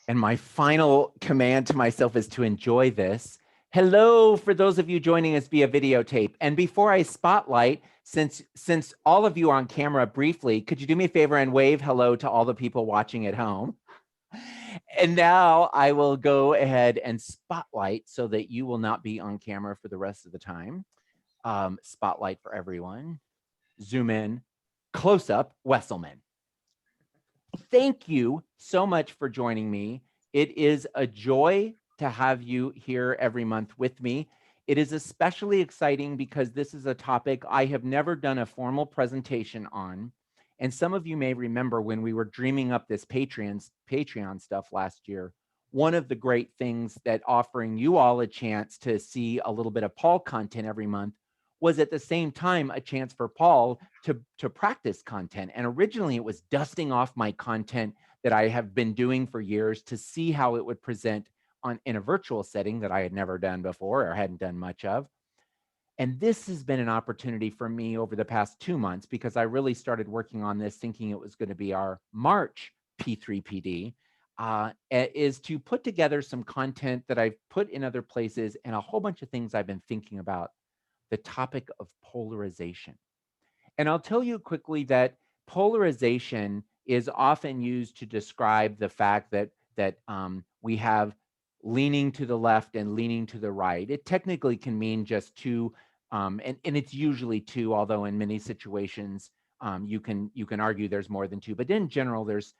And my final command to myself is to enjoy this. Hello, for those of you joining us via videotape. And before I spotlight, since all of you are on camera briefly, could you do me a favor and wave hello to all the people watching at home? And now I will go ahead and spotlight so that you will not be on camera for the rest of the time. Spotlight for everyone. Zoom in. Close up, Wesselman. Thank you so much for joining me. It is a joy to have you here every month with me. It is especially exciting because this is a topic I have never done a formal presentation on. And some of you may remember when we were dreaming up this Patreon stuff last year, one of the great things that offering you all a chance to see a little bit of Paul content every month was at the same time a chance for Paul to practice content. And originally it was dusting off my content that I have been doing for years to see how it would present in a virtual setting that I had never done before or hadn't done much of. And this has been an opportunity for me over the past 2 months because I really started working on this thinking it was going to be our March P3PD, is to put together some content that I've put in other places and a whole bunch of things I've been thinking about the topic of polarization. And I'll tell you quickly that polarization is often used to describe the fact that we have leaning to the left and leaning to the right. It technically can mean just two, and it's usually two, although in many situations you can argue there's more than two. But in general, there's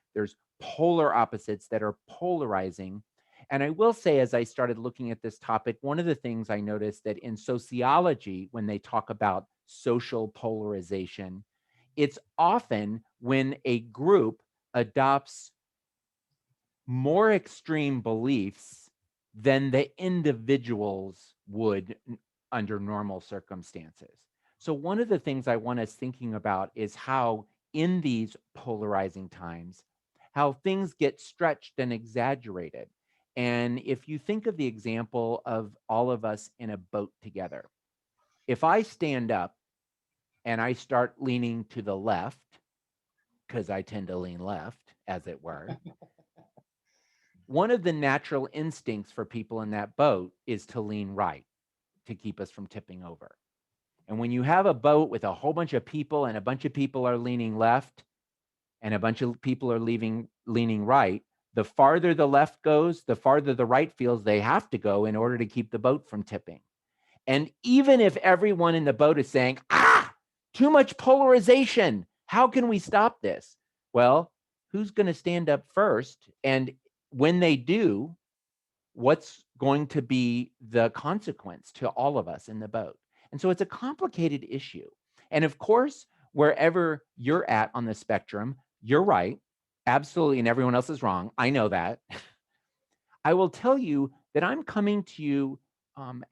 polar opposites that are polarizing. And I will say, as I started looking at this topic, one of the things I noticed that in sociology, when they talk about social polarization, it's often when a group adopts more extreme beliefs than the individuals would under normal circumstances. So one of the things I want us thinking about is how in these polarizing times, how things get stretched and exaggerated. And if you think of the example of all of us in a boat together, if I stand up and I start leaning to the left, because I tend to lean left, as it were, one of the natural instincts for people in that boat is to lean right to keep us from tipping over. And when you have a boat with a whole bunch of people and a bunch of people are leaning left and a bunch of people are leaning right, the farther the left goes, the farther the right feels they have to go in order to keep the boat from tipping. And even if everyone in the boat is saying, too much polarization, how can we stop this? Well, who's going to stand up first? And when they do, what's going to be the consequence to all of us in the boat? And so it's a complicated issue. And of course, wherever you're at on the spectrum, you're right. Absolutely. And everyone else is wrong. I know that. I will tell you that I'm coming to you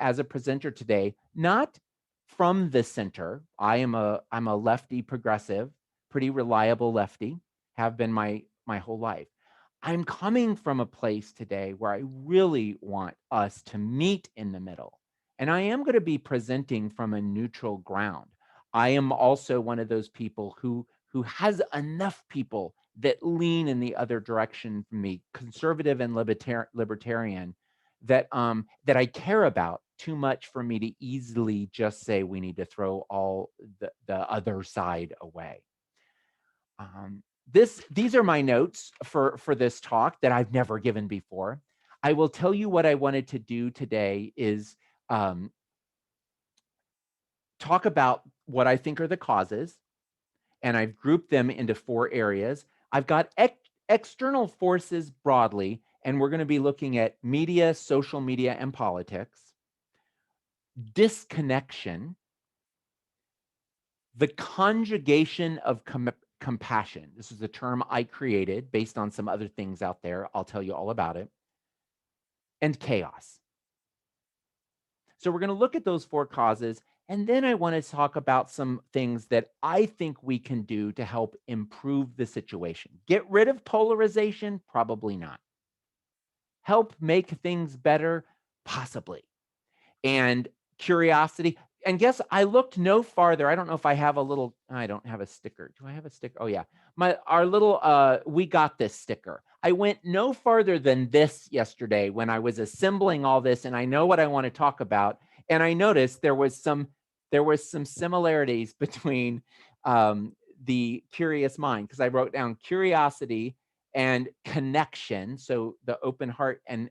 as a presenter today, not from the center. I'm a lefty progressive, pretty reliable lefty, have been my whole life. I'm coming from a place today where I really want us to meet in the middle. And I am going to be presenting from a neutral ground. I am also one of those people who has enough people that lean in the other direction from me, conservative and libertarian, that that I care about too much for me to easily just say we need to throw all the other side away. These are my notes for this talk that I've never given before. I will tell you what I wanted to do today is talk about what I think are the causes, and I've grouped them into 4 areas. I've got external forces broadly, and we're going to be looking at media, social media, and politics, disconnection, the conjugation of compassion. This is a term I created based on some other things out there. I'll tell you all about it. And chaos. So we're going to look at those 4 causes, and then I want to talk about some things that I think we can do to help improve the situation. Get rid of polarization? Probably not. Help make things better? Possibly. And curiosity. And guess I looked no farther. I don't know if I have a little, I don't have a sticker. Do I have a sticker? Oh yeah. Our little, we got this sticker. I went no farther than this yesterday when I was assembling all this, and I know what I want to talk about. And I noticed there was some similarities between the curious mind, because I wrote down curiosity and connection, so the open heart and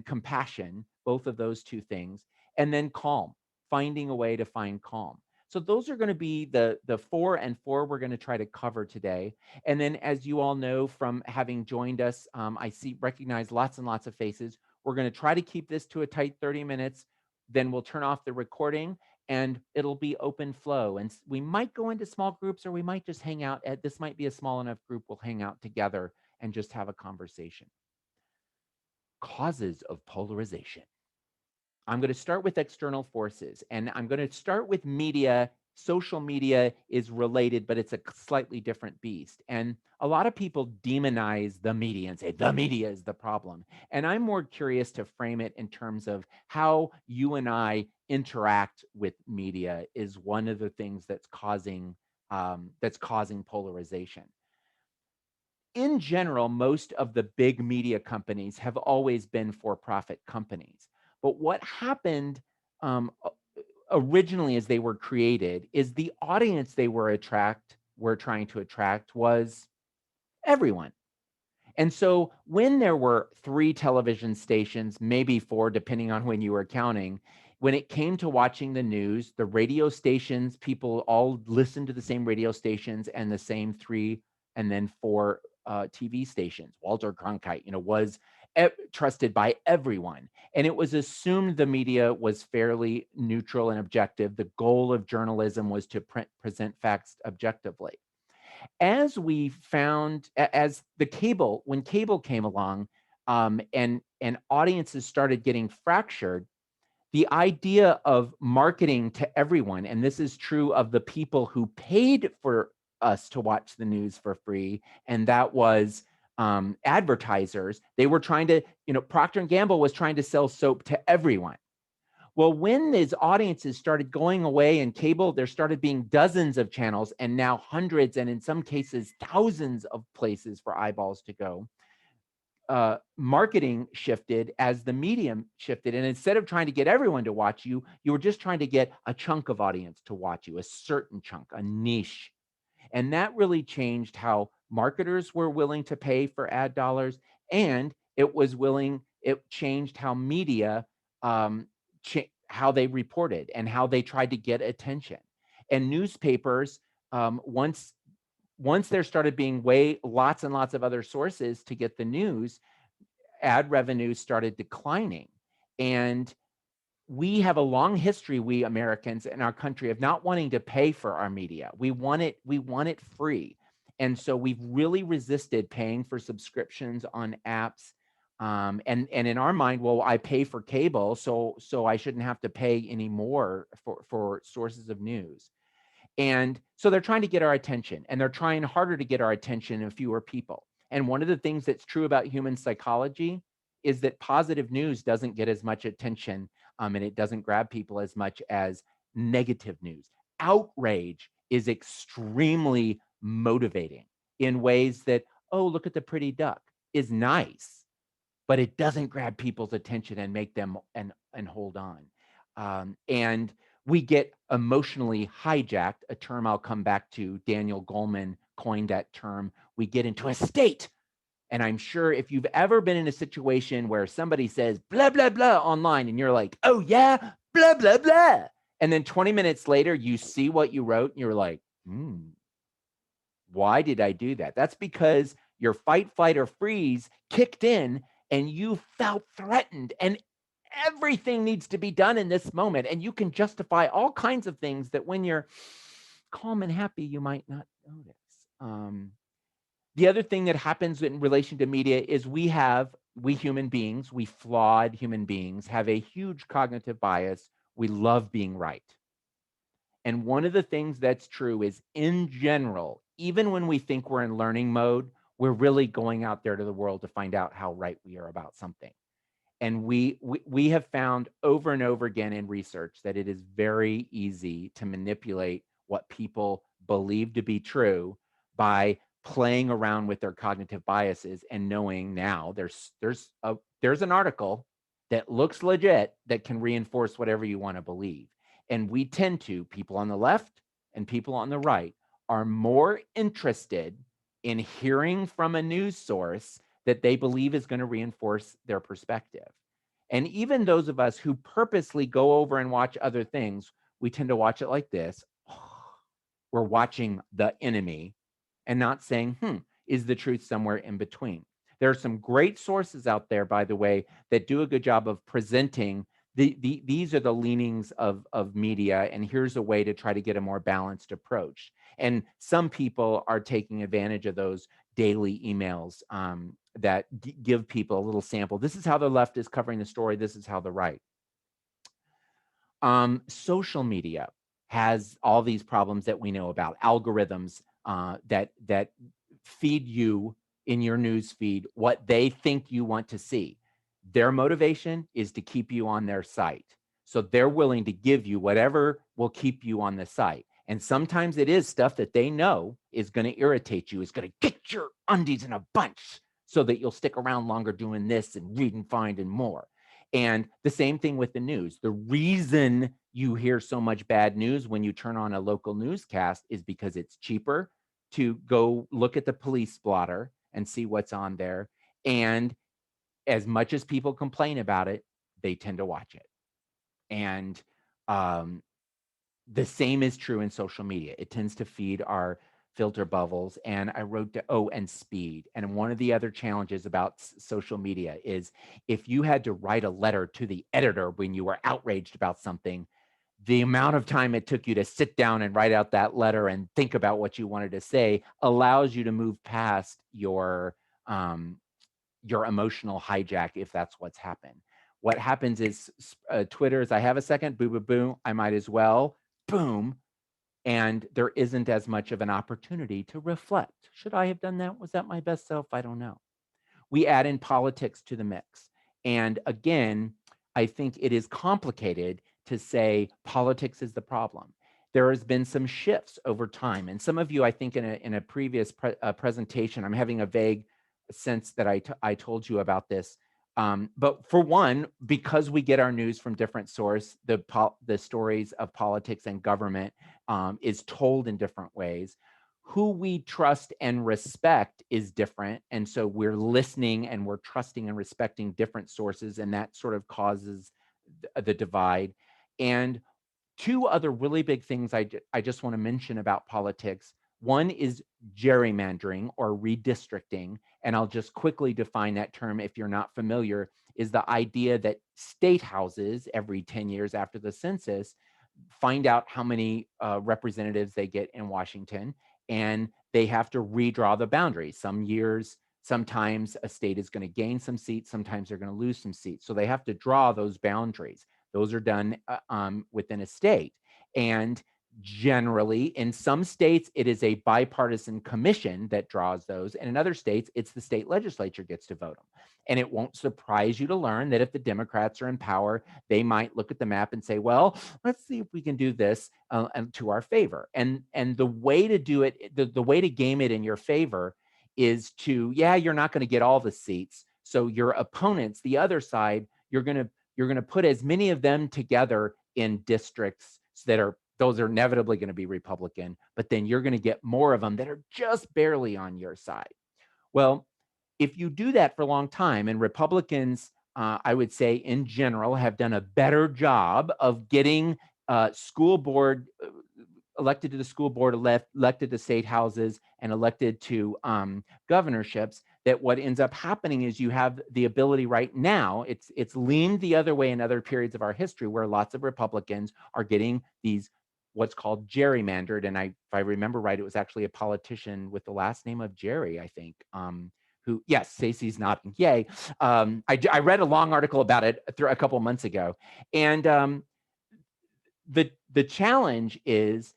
compassion, both of those two things, and then calm, finding a way to find calm. So those are going to be the 4 we're going to try to cover today. And then, as you all know from having joined us, I recognize lots and lots of faces. We're going to try to keep this to a tight 30 minutes. Then we'll turn off the recording and it'll be open flow. And we might go into small groups, or we might just hang out. This might be a small enough group. We'll hang out together and just have a conversation. Causes of polarization. I'm going to start with external forces, and I'm going to start with media. Social media is related, but it's a slightly different beast. And a lot of people demonize the media and say the media is the problem. And I'm more curious to frame it in terms of how you and I interact with media is one of the things that's causing polarization. In general, most of the big media companies have always been for-profit companies. But what happened originally as they were created is the audience they were trying to attract was everyone. And so when there were 3 television stations, maybe 4, depending on when you were counting, when it came to watching the news, the radio stations, people all listened to the same radio stations and the same 3 and then 4 TV stations. Walter Cronkite, was trusted by everyone. And it was assumed the media was fairly neutral and objective. The goal of journalism was to present facts objectively. As we found, as when cable came along, and audiences started getting fractured, the idea of marketing to everyone, and this is true of the people who paid for us to watch the news for free, and that was advertisers. They were trying to, Procter and Gamble was trying to sell soap to everyone. Well, when these audiences started going away in cable, there started being dozens of channels and now hundreds, and in some cases, thousands of places for eyeballs to go. Marketing shifted as the medium shifted. And instead of trying to get everyone to watch you, you were just trying to get a chunk of audience to watch you, a certain chunk, a niche. And that really changed how marketers were willing to pay for ad dollars. And it changed how media, how they reported and how they tried to get attention. And newspapers, once there started being lots and lots of other sources to get the news, ad revenues started declining. And we have a long history, we Americans in our country, of not wanting to pay for our media. We want it free. And so we've really resisted paying for subscriptions on apps. And in our mind, well, I pay for cable, so I shouldn't have to pay any more for sources of news. And so they're trying to get our attention, and they're trying harder to get our attention and fewer people. And one of the things that's true about human psychology is that positive news doesn't get as much attention, and it doesn't grab people as much as negative news. Outrage is extremely motivating in ways that, oh, look at the pretty duck, is nice, but it doesn't grab people's attention and make them and hold on. And we get emotionally hijacked, a term I'll come back to. Daniel Goleman coined that term. We get into a state. And I'm sure if you've ever been in a situation where somebody says blah, blah, blah online, and you're like, oh yeah, blah, blah, blah. And then 20 minutes later, you see what you wrote and you're like, why did I do that? That's because your fight, flight, or freeze kicked in and you felt threatened, and everything needs to be done in this moment. And you can justify all kinds of things that when you're calm and happy, you might not notice. The other thing that happens in relation to media is we human beings, we flawed human beings, have a huge cognitive bias. We love being right. And one of the things that's true is, in general, even when we think we're in learning mode, we're really going out there to the world to find out how right we are about something. And we have found over and over again in research that it is very easy to manipulate what people believe to be true by playing around with their cognitive biases and knowing now there's an article that looks legit that can reinforce whatever you want to believe. And we tend to, people on the left and people on the right, are more interested in hearing from a news source that they believe is going to reinforce their perspective. And even those of us who purposely go over and watch other things, we tend to watch it like this. We're watching the enemy and not saying, is the truth somewhere in between? There are some great sources out there, by the way, that do a good job of presenting these are the leanings of media, and here's a way to try to get a more balanced approach. And some people are taking advantage of those daily emails that give people a little sample. This is how the left is covering the story. This is how the right. Social media has all these problems that we know about, algorithms that feed you in your news feed what they think you want to see. Their motivation is to keep you on their site. So they're willing to give you whatever will keep you on the site. And sometimes it is stuff that they know is going to irritate you, is going to get your undies in a bunch so that you'll stick around longer doing this and read and find and more. And the same thing with the news. The reason you hear so much bad news when you turn on a local newscast is because it's cheaper to go look at the police blotter and see what's on there. And as much as people complain about it, they tend to watch it. And the same is true in social media. It tends to feed our filter bubbles. And I wrote and speed. And one of the other challenges about social media is if you had to write a letter to the editor when you were outraged about something, the amount of time it took you to sit down and write out that letter and think about what you wanted to say allows you to move past your emotional hijack, if that's what's happened. What happens is Twitter is, I have a second, boo, boo, boo, I might as well, boom. And there isn't as much of an opportunity to reflect. Should I have done that? Was that my best self? I don't know. We add in politics to the mix. And again, I think it is complicated to say politics is the problem. There has been some shifts over time. And some of you, I think in a previous presentation, I'm having a vague sense that I told you about this. But for one, because we get our news from different sources, the stories of politics and government is told in different ways. Who we trust and respect is different. And so we're listening and we're trusting and respecting different sources, and that sort of causes the divide. And two other really big things I just want to mention about politics. One is gerrymandering or redistricting. And I'll just quickly define that term if you're not familiar, is the idea that state houses every 10 years after the census find out how many representatives they get in Washington, and they have to redraw the boundaries. Some years, sometimes a state is going to gain some seats, sometimes they're going to lose some seats. So they have to draw those boundaries. Those are done within a state. And generally, in some states, it is a bipartisan commission that draws those. And in other states, it's the state legislature gets to vote them. And it won't surprise you to learn that if the Democrats are in power, they might look at the map and say, well, let's see if we can do this to our favor. And the way to do it, the way to game it in your favor is to, you're not going to get all the seats. So your opponents, the other side, you're going to put as many of them together in districts that those are inevitably going to be Republican, but then you're going to get more of them that are just barely on your side. Well, if you do that for a long time, and Republicans, I would say in general, have done a better job of getting school board elected to the school board, elected to state houses, and elected to governorships, that what ends up happening is you have the ability right now, it's leaned the other way in other periods of our history where lots of Republicans are getting these what's called gerrymandered. And if I remember right, it was actually a politician with the last name of Jerry, I think, who, yes, Stacey's nodding, yay. I read a long article about it a couple of months ago. And the challenge is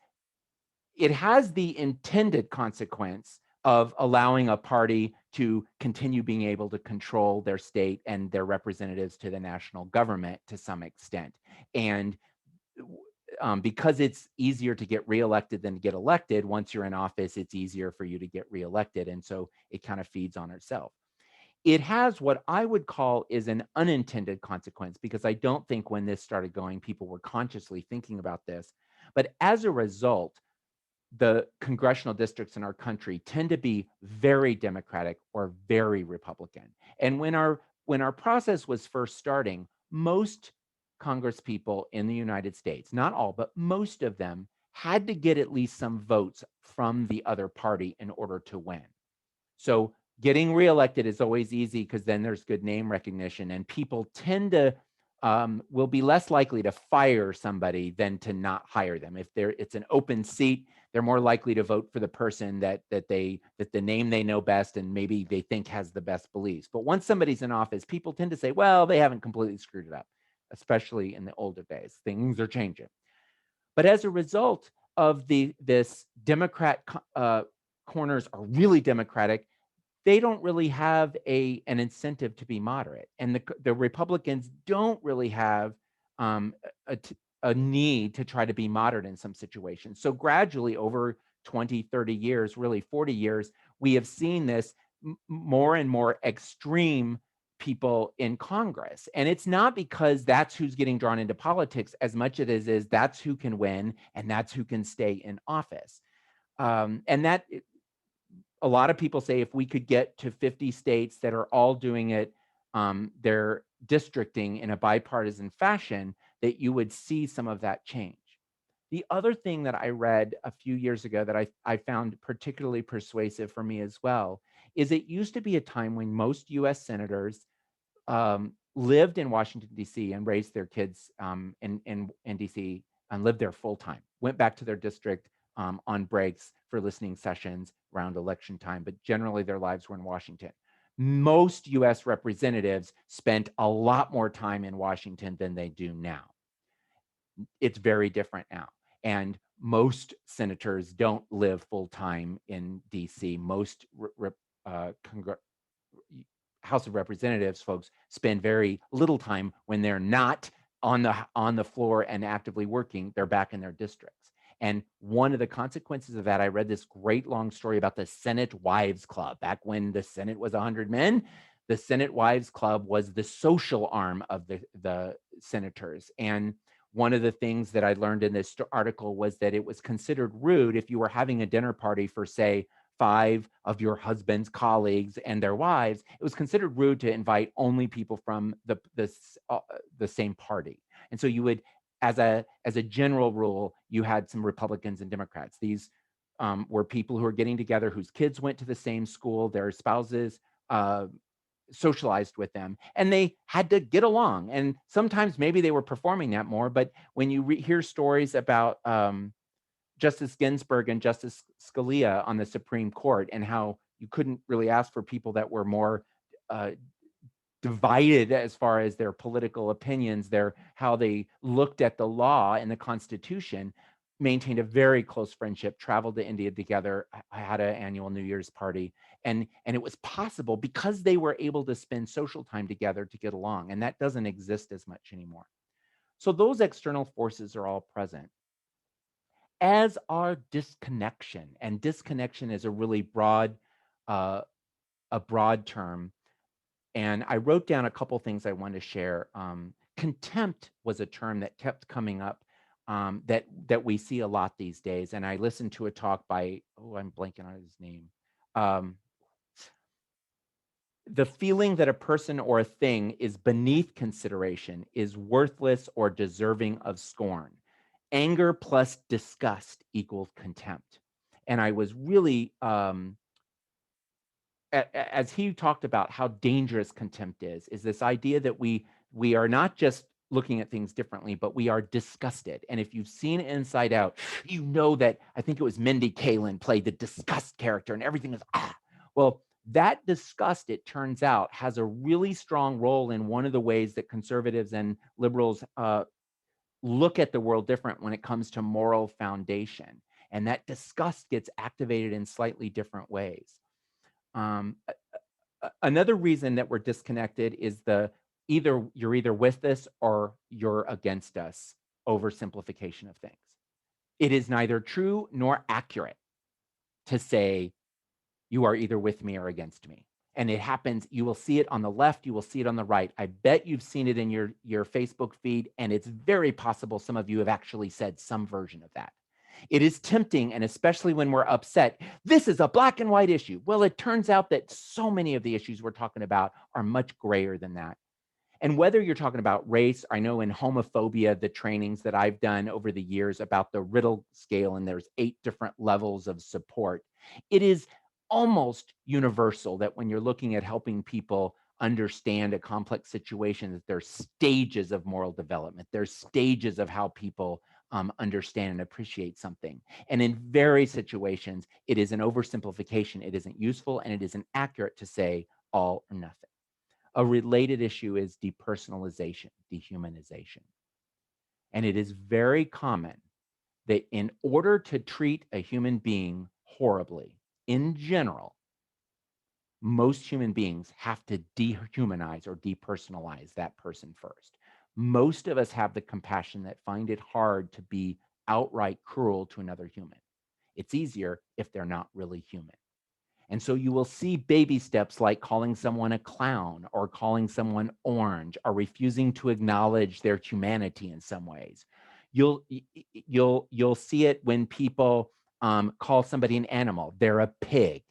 it has the intended consequence of allowing a party to continue being able to control their state and their representatives to the national government to some extent. And because it's easier to get reelected than to get elected, once you're in office, it's easier for you to get reelected. And so it kind of feeds on itself. It has what I would call is an unintended consequence, because I don't think when this started going, people were consciously thinking about this. But as a result, the congressional districts in our country tend to be very Democratic or very Republican. And when our process was first starting, most Congress people in the United States, not all, but most of them, had to get at least some votes from the other party in order to win. So getting reelected is always easy because then there's good name recognition, and people tend to will be less likely to fire somebody than to not hire them. If it's an open seat, they're more likely to vote for the person that the name they know best and maybe they think has the best beliefs. But once somebody's in office, people tend to say, well, they haven't completely screwed it up, especially in the older days. Things are changing. But as a result of this Democrat corners are really Democratic, they don't really have an incentive to be moderate, and the Republicans don't really have a need to try to be moderate in some situations. So gradually over 20, 30 years, really 40 years, we have seen this more and more extreme people in Congress. And it's not because that's who's getting drawn into politics as much as it is that's who can win and that's who can stay in office. And that a lot of people say if we could get to 50 states that are all doing it, their districting in a bipartisan fashion, that you would see some of that change. The other thing that I read a few years ago that I found particularly persuasive for me as well is it used to be a time when most US senators lived in Washington, D.C. and raised their kids in D.C. and lived there full time, went back to their district on breaks for listening sessions around election time, but generally their lives were in Washington. Most US representatives spent a lot more time in Washington than they do now. It's very different now. And most senators don't live full time in DC. Most House of Representatives folks spend very little time when they're not on the floor and actively working. They're back in their districts. And one of the consequences of that, I read this great long story about the Senate Wives Club. Back when the Senate was 100 men, the Senate Wives Club was the social arm of the senators. And one of the things that I learned in this article was that it was considered rude if you were having a dinner party for, say, 5 of your husband's colleagues and their wives. It was considered rude to invite only people from the same party. And so you would, as a general rule, you had some Republicans and Democrats. These were people who were getting together whose kids went to the same school, their spouses socialized with them, and they had to get along. And sometimes maybe they were performing that more, but when you hear stories about Justice Ginsburg and Justice Scalia on the Supreme Court and how you couldn't really ask for people that were more divided as far as their political opinions, how they looked at the law and the Constitution, maintained a very close friendship, traveled to India together, had an annual New Year's party. And it was possible because they were able to spend social time together to get along. And that doesn't exist as much anymore. So those external forces are all present, as are disconnection. And disconnection is a really broad term. And I wrote down a couple things I wanted to share. Contempt was a term that kept coming up that we see a lot these days. And I listened to a talk by, I'm blanking on his name. The feeling that a person or a thing is beneath consideration, is worthless or deserving of scorn. Anger plus disgust equals contempt. And I was really, as he talked about how dangerous contempt is this idea that we are not just looking at things differently, but we are disgusted. And if you've seen Inside Out, you know that I think it was Mindy Kaling played the disgust character and everything is, well, that disgust, it turns out, has a really strong role in one of the ways that conservatives and liberals look at the world different when it comes to moral foundation. And that disgust gets activated in slightly different ways. Another reason that we're disconnected is you're either with us or you're against us oversimplification of things. It is neither true nor accurate to say you are either with me or against me. And it happens, you will see it on the left, you will see it on the right. I bet you've seen it in your Facebook feed, and it's very possible some of you have actually said some version of that. It is tempting, and especially when we're upset, this is a black and white issue. Well, it turns out that so many of the issues we're talking about are much grayer than that. And whether you're talking about race, I know in homophobia, the trainings that I've done over the years about the Riddle scale, and there's 8 different levels of support, it is almost universal that when you're looking at helping people understand a complex situation, that there's stages of moral development, there's stages of how people understand and appreciate something. And in various situations, it is an oversimplification. It isn't useful, and it isn't accurate to say all or nothing. A related issue is depersonalization, dehumanization. And it is very common that in order to treat a human being horribly, in general, most human beings have to dehumanize or depersonalize that person first. Most of us have the compassion that find it hard to be outright cruel to another human. It's easier if they're not really human. And so you will see baby steps like calling someone a clown or calling someone orange or refusing to acknowledge their humanity in some ways. You'll see it when people call somebody an animal. They're a pig.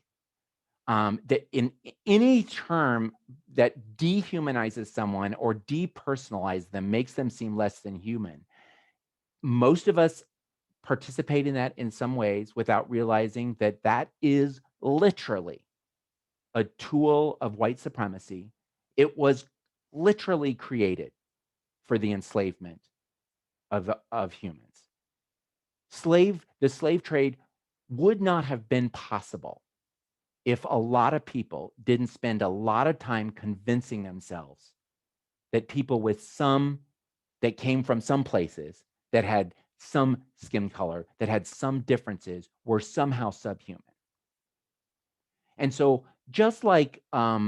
That in any term that dehumanizes someone or depersonalizes them, makes them seem less than human. Most of us participate in that in some ways without realizing that that is literally a tool of white supremacy. It was literally created for the enslavement of humans. The slave trade would not have been possible if a lot of people didn't spend a lot of time convincing themselves that people that came from some places that had some skin color, that had some differences, were somehow subhuman. And so just like other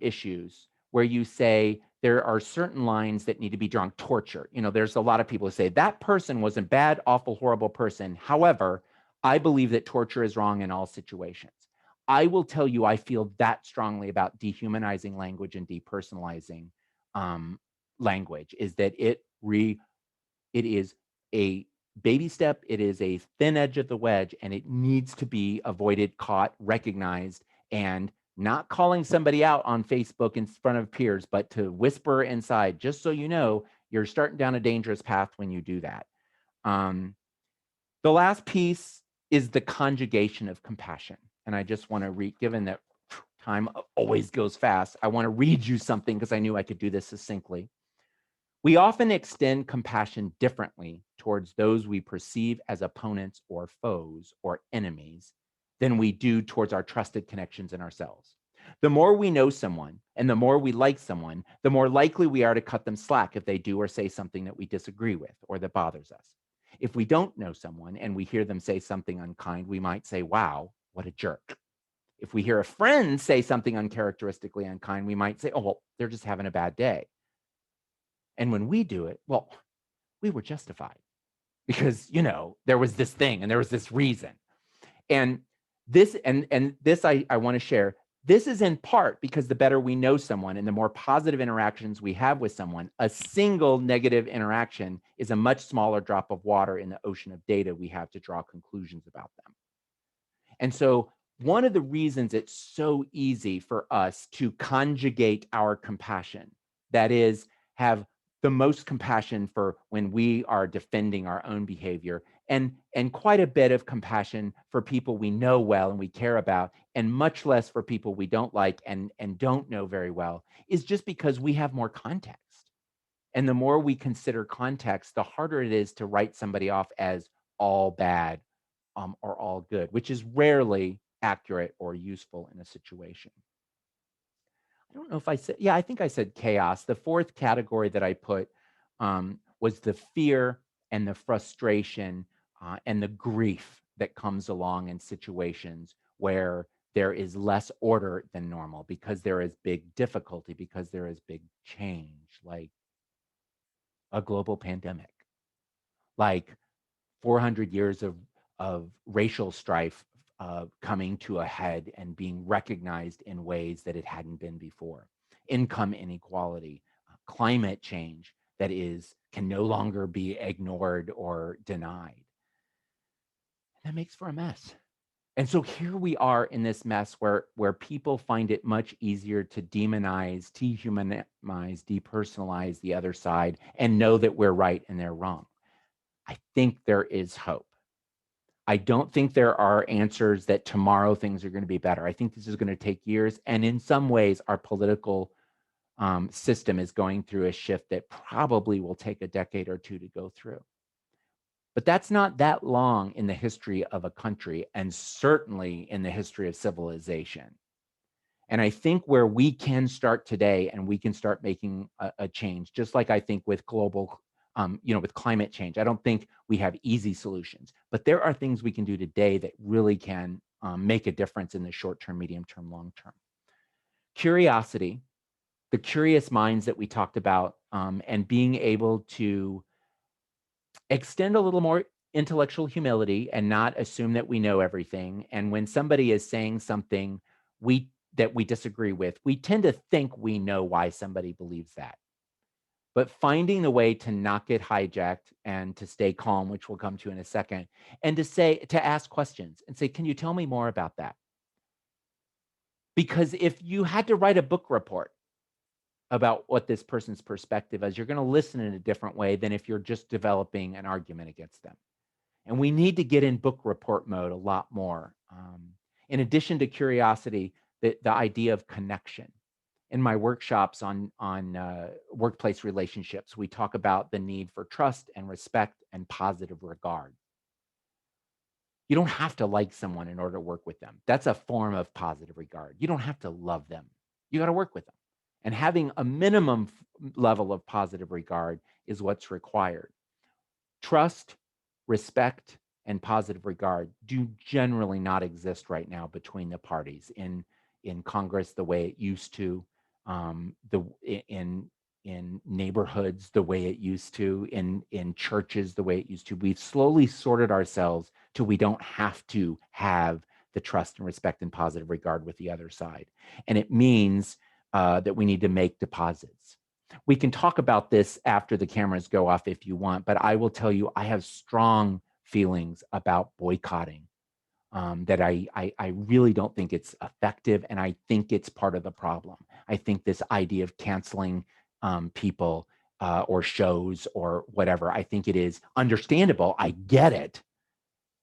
issues where you say there are certain lines that need to be drawn, torture. There's a lot of people who say that person was a bad, awful, horrible person. However, I believe that torture is wrong in all situations. I will tell you, I feel that strongly about dehumanizing language and depersonalizing language, is that it is a baby step, it is a thin edge of the wedge, and it needs to be avoided, caught, recognized, and not calling somebody out on Facebook in front of peers, but to whisper inside, just so you know, you're starting down a dangerous path when you do that. The last piece is the conjugation of compassion. And I just want to read, given that time always goes fast, I want to read you something because I knew I could do this succinctly. We often extend compassion differently towards those we perceive as opponents or foes or enemies than we do towards our trusted connections in ourselves. The more we know someone and the more we like someone, the more likely we are to cut them slack if they do or say something that we disagree with or that bothers us. If we don't know someone and we hear them say something unkind, we might say, wow, what a jerk. If we hear a friend say something uncharacteristically unkind, we might say, oh, well, they're just having a bad day. And when we do it, well, we were justified because, there was this thing and there was this reason. And this I want to share. This is in part because the better we know someone and the more positive interactions we have with someone, a single negative interaction is a much smaller drop of water in the ocean of data we have to draw conclusions about them. And so one of the reasons it's so easy for us to conjugate our compassion, that is, have the most compassion for when we are defending our own behavior, and quite a bit of compassion for people we know well and we care about, and much less for people we don't like and don't know very well, is just because we have more context. And the more we consider context, the harder it is to write somebody off as all bad or all good, which is rarely accurate or useful in a situation. I don't know if I said, yeah, I think I said chaos. The fourth category that I put was the fear and the frustration and the grief that comes along in situations where there is less order than normal, because there is big difficulty, because there is big change. Like, a global pandemic, like 400 years of racial strife coming to a head and being recognized in ways that it hadn't been before, income inequality, climate change that can no longer be ignored or denied. That makes for a mess. And so here we are in this mess where people find it much easier to demonize, dehumanize, depersonalize the other side and know that we're right and they're wrong. I think there is hope. I don't think there are answers that tomorrow things are going to be better. I think this is going to take years. And in some ways, our political system is going through a shift that probably will take a decade or two to go through. But that's not that long in the history of a country, and certainly in the history of civilization. And I think where we can start today and we can start making a change, just like I think with global, with climate change, I don't think we have easy solutions, but there are things we can do today that really can make a difference in the short term, medium term, long term. Curiosity, the curious minds that we talked about, and being able to extend a little more intellectual humility and not assume that we know everything. And when somebody is saying something that we disagree with, we tend to think we know why somebody believes that. But finding the way to not get hijacked and to stay calm, which we'll come to in a second, and to ask questions and say, can you tell me more about that? Because if you had to write a book report about what this person's perspective is, you're going to listen in a different way than if you're just developing an argument against them. And we need to get in book report mode a lot more. In addition to curiosity, the idea of connection. In my workshops on workplace relationships, we talk about the need for trust and respect and positive regard. You don't have to like someone in order to work with them. That's a form of positive regard. You don't have to love them. You got to work with them. And having a minimum level of positive regard is what's required. Trust, respect, and positive regard do generally not exist right now between the parties in Congress the way it used to, in neighborhoods the way it used to, in churches the way it used to. We've slowly sorted ourselves till we don't have to have the trust and respect and positive regard with the other side. And it means that we need to make deposits. We can talk about this after the cameras go off if you want, but I will tell you, I have strong feelings about boycotting, that I really don't think it's effective, and I think it's part of the problem. I think this idea of canceling people or shows or whatever, I think it is understandable. I get it.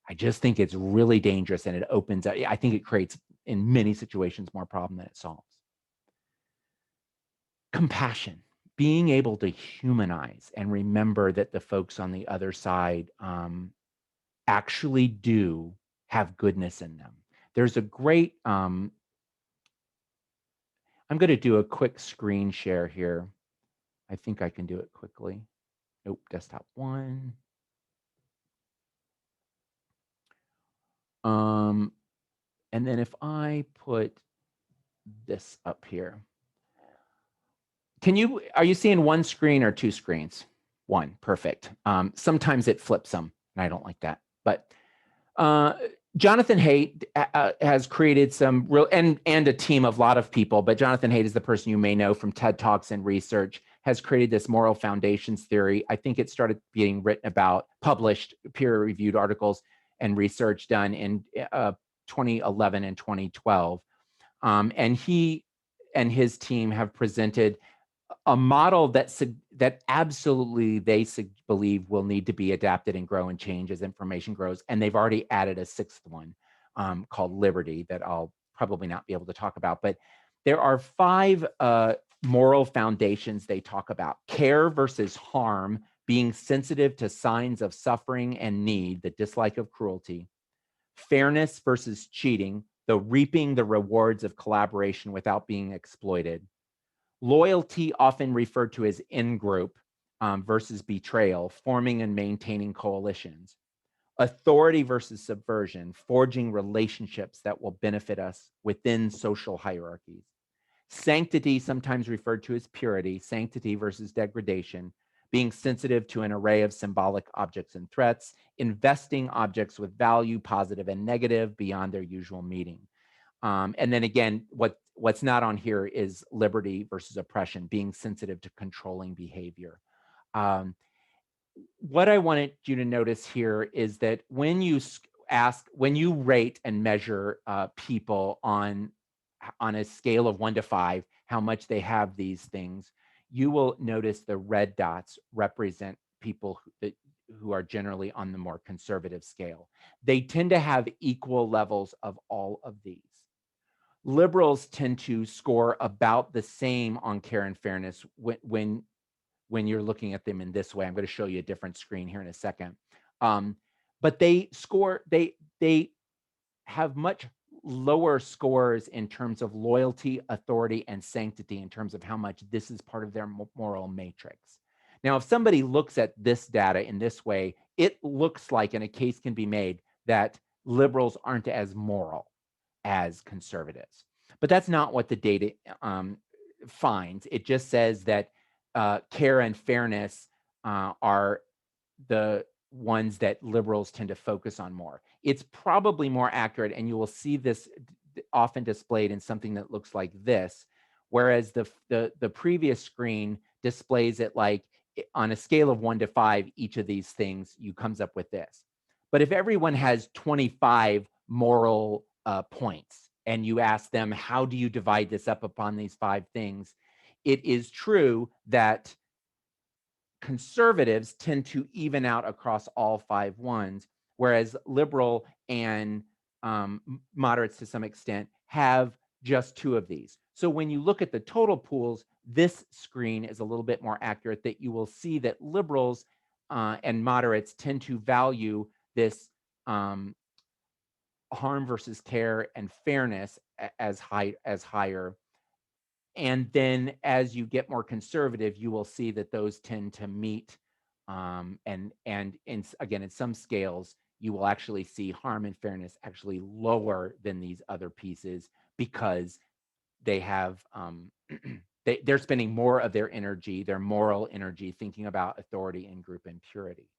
I just think it's really dangerous, and it opens up, I think it creates, in many situations, more problem than it solves. Compassion, being able to humanize and remember that the folks on the other side actually do have goodness in them. There's a great, I'm going to do a quick screen share here. I think I can do it quickly. Nope, desktop one. And then if I put this up here, are you seeing one screen or two screens? One, perfect. Sometimes it flips them, and I don't like that. But Jonathan Haidt has created some real, and a team of a lot of people, but Jonathan Haidt is the person you may know from TED Talks and research, has created this moral foundations theory. I think it started being written about, published, peer-reviewed articles and research done in 2011 and 2012. And he and his team have presented a model that absolutely they believe will need to be adapted and grow and change as information grows. And they've already added a sixth one called Liberty that I'll probably not be able to talk about. But there are 5 moral foundations they talk about: care versus harm, being sensitive to signs of suffering and need, the dislike of cruelty; fairness versus cheating, the reaping the rewards of collaboration without being exploited; loyalty, often referred to as in-group, versus betrayal, forming and maintaining coalitions; authority versus subversion, forging relationships that will benefit us within social hierarchies; sanctity, sometimes referred to as purity, sanctity versus degradation, being sensitive to an array of symbolic objects and threats, investing objects with value, positive and negative, beyond their usual meaning. And then again, what's not on here is liberty versus oppression, being sensitive to controlling behavior. What I wanted you to notice here is that when you rate and measure people on a scale of 1 to 5, how much they have these things, you will notice the red dots represent people who are generally on the more conservative scale. They tend to have equal levels of all of these. Liberals tend to score about the same on care and fairness when you're looking at them in this way. I'm going to show you a different screen here in a second. But they have much lower scores in terms of loyalty, authority, and sanctity, in terms of how much this is part of their moral matrix. Now, if somebody looks at this data in this way, it looks like, and a case can be made, that liberals aren't as moral as conservatives. But that's not what the data finds. It just says that care and fairness are the ones that liberals tend to focus on more. It's probably more accurate, and you will see this often displayed in something that looks like this, whereas the previous screen displays it like on a scale of 1 to 5, each of these things, you comes up with this. But if everyone has 25 moral points, and you ask them, how do you divide this up upon these 5 things? It is true that conservatives tend to even out across all 5 ones, whereas liberal and moderates to some extent have just 2 of these. So when you look at the total pools, this screen is a little bit more accurate, that you will see that liberals and moderates tend to value this harm versus care and fairness as higher. And then as you get more conservative, you will see that those tend to meet. And again, in some scales, you will actually see harm and fairness actually lower than these other pieces, because they have they're spending more of their energy, their moral energy, thinking about authority and group and purity.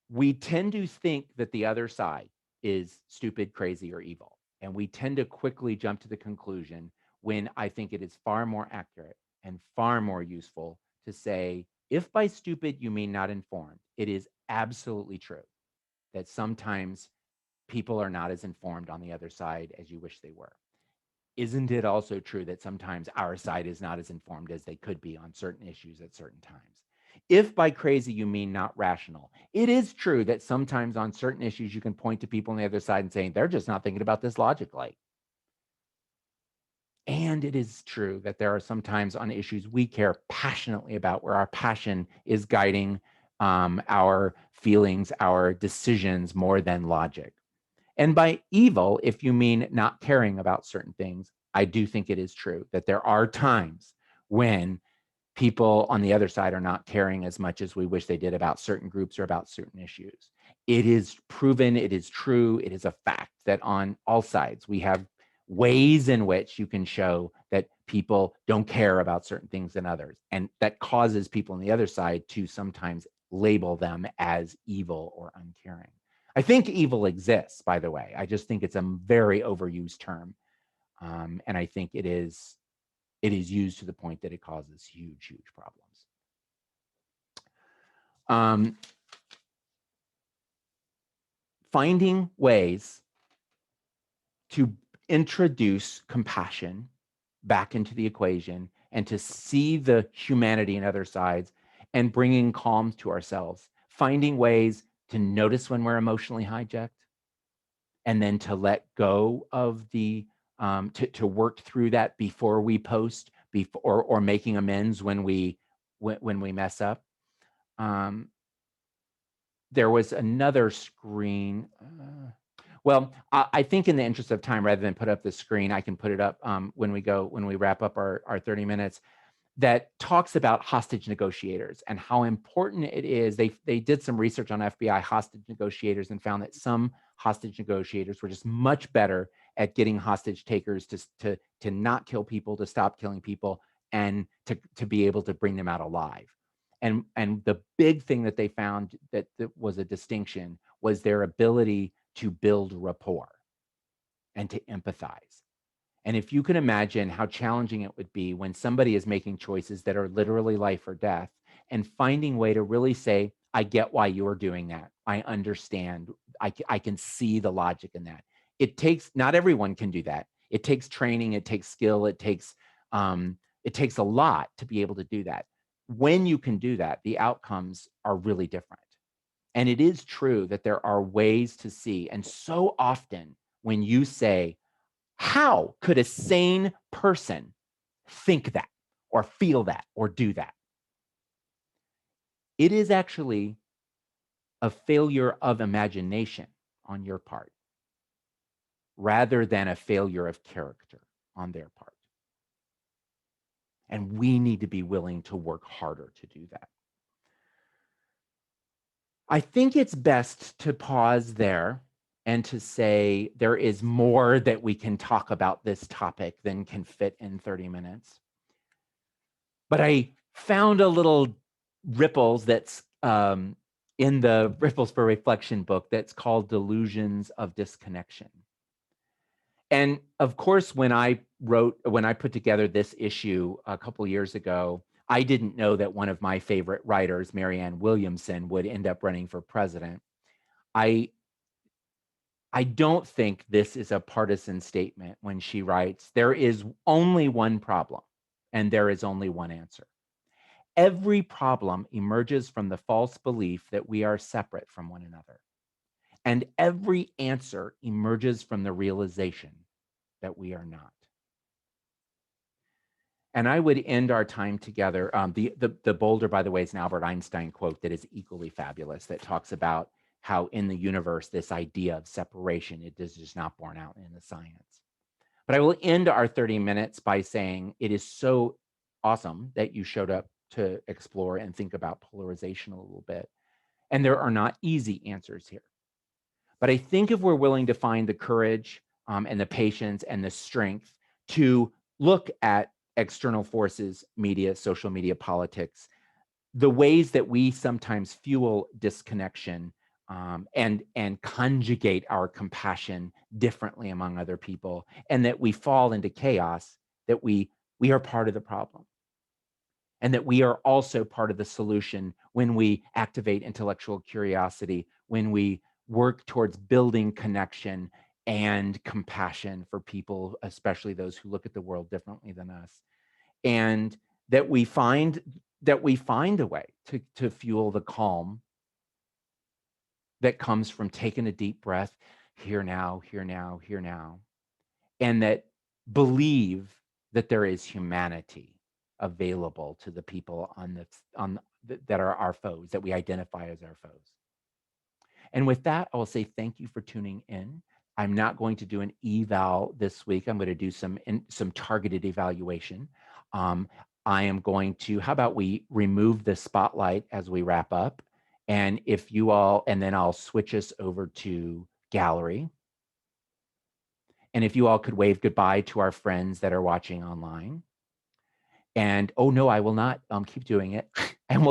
We tend to think that the other side is stupid, crazy, or evil. And we tend to quickly jump to the conclusion, when I think it is far more accurate and far more useful to say, if by stupid you mean not informed, it is absolutely true that sometimes people are not as informed on the other side as you wish they were. Isn't it also true that sometimes our side is not as informed as they could be on certain issues at certain times? If by crazy you mean not rational, it is true that sometimes on certain issues you can point to people on the other side and saying, they're just not thinking about this logically. And it is true that there are some times on issues we care passionately about, where our passion is guiding our feelings, our decisions, more than logic. And by evil, if you mean not caring about certain things, I do think it is true that there are times when people on the other side are not caring as much as we wish they did about certain groups or about certain issues. It is proven, it is true, it is a fact that on all sides we have ways in which you can show that people don't care about certain things than others, and that causes people on the other side to sometimes label them as evil or uncaring. I think evil exists, by the way. I just think it's a very overused term, and I think it is used to the point that it causes huge problems. Finding ways to introduce compassion back into the equation, and to see the humanity in other sides, and bringing calm to ourselves, finding ways to notice when we're emotionally hijacked, and then to let go of the to work through that before we post, or making amends when we mess up. There was another screen. Well, I think in the interest of time, rather than put up the screen, I can put it up when we wrap up our 30 minutes, that talks about hostage negotiators and how important it is. They did some research on FBI hostage negotiators and found that some hostage negotiators were just much better at getting hostage takers to not kill people, to stop killing people, and to be able to bring them out alive. And the big thing that they found that was a distinction was their ability to build rapport and to empathize. And if you can imagine how challenging it would be when somebody is making choices that are literally life or death, and finding a way to really say, I get why you're doing that. I understand. I can see the logic in that. It takes, not everyone can do that. It takes training, it takes skill, it takes a lot to be able to do that. When you can do that, the outcomes are really different. And it is true that there are ways to see. And so often when you say, how could a sane person think that or feel that or do that? It is actually a failure of imagination on your part rather than a failure of character on their part. And we need to be willing to work harder to do that. I think it's best to pause there and to say there is more that we can talk about this topic than can fit in 30 minutes. But I found a little ripples that's in the Ripples for Reflection book that's called Delusions of Disconnection. And of course, when I put together this issue a couple years ago, I didn't know that one of my favorite writers, Marianne Williamson, would end up running for president. I don't think this is a partisan statement when she writes, there is only one problem and there is only one answer. Every problem emerges from the false belief that we are separate from one another. And every answer emerges from the realization that we are not. And I would end our time together. The boulder, by the way, is an Albert Einstein quote that is equally fabulous, that talks about how in the universe, this idea of separation, it is just not borne out in the science. But I will end our 30 minutes by saying it is so awesome that you showed up to explore and think about polarization a little bit. And there are not easy answers here. But I think if we're willing to find the courage and the patience and the strength to look at external forces, media, social media, politics, the ways that we sometimes fuel disconnection and conjugate our compassion differently among other people, and that we fall into chaos, that we are part of the problem. And that we are also part of the solution when we activate intellectual curiosity, when we work towards building connection and compassion for people, especially those who look at the world differently than us. And that we find a way to fuel the calm that comes from taking a deep breath, here now, here now, here now, and that believe that there is humanity available to the people that are our foes, that we identify as our foes. And with that, I will say thank you for tuning in. I'm not going to do an eval this week. I'm going to do some targeted evaluation. I am going to, how about we remove the spotlight as we wrap up? And then I'll switch us over to gallery. And if you all could wave goodbye to our friends that are watching online. And oh no, I will not keep doing it. And we'll